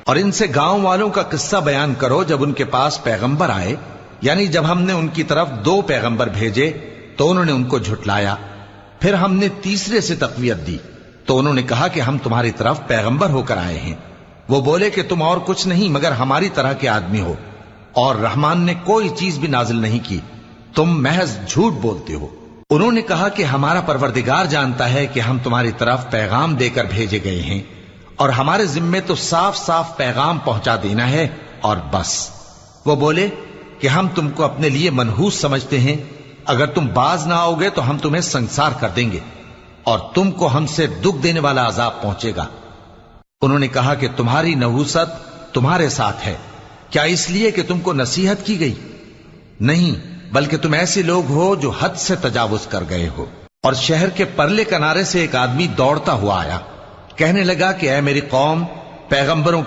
اور ان سے گاؤں والوں کا قصہ بیان کرو جب ان کے پاس پیغمبر آئے، یعنی جب ہم نے ان کی طرف 2 پیغمبر بھیجے تو انہوں نے ان کو جھٹلایا، پھر ہم نے تیسرے سے تقویت دی تو انہوں نے کہا کہ ہم تمہاری طرف پیغمبر ہو کر آئے ہیں۔ وہ بولے کہ تم اور کچھ نہیں مگر ہماری طرح کے آدمی ہو، اور رحمان نے کوئی چیز بھی نازل نہیں کی، تم محض جھوٹ بولتے ہو۔ انہوں نے کہا کہ ہمارا پروردگار جانتا ہے کہ ہم تمہاری طرف پیغام دے کر بھیجے گئے ہیں، اور ہمارے ذمے تو صاف صاف پیغام پہنچا دینا ہے اور بس۔ وہ بولے کہ ہم تم کو اپنے لیے منحوس سمجھتے ہیں، اگر تم باز نہ آؤ گے تو ہم تمہیں سنسار کر دیں گے اور تم کو ہم سے دکھ دینے والا عذاب پہنچے گا۔ انہوں نے کہا کہ تمہاری نحوست تمہارے ساتھ ہے، کیا اس لیے کہ تم کو نصیحت کی گئی؟ نہیں، بلکہ تم ایسے لوگ ہو جو حد سے تجاوز کر گئے ہو۔ اور شہر کے پرلے کنارے سے ایک آدمی دوڑتا ہوا آیا، کہنے لگا کہ اے میری قوم، پیغمبروں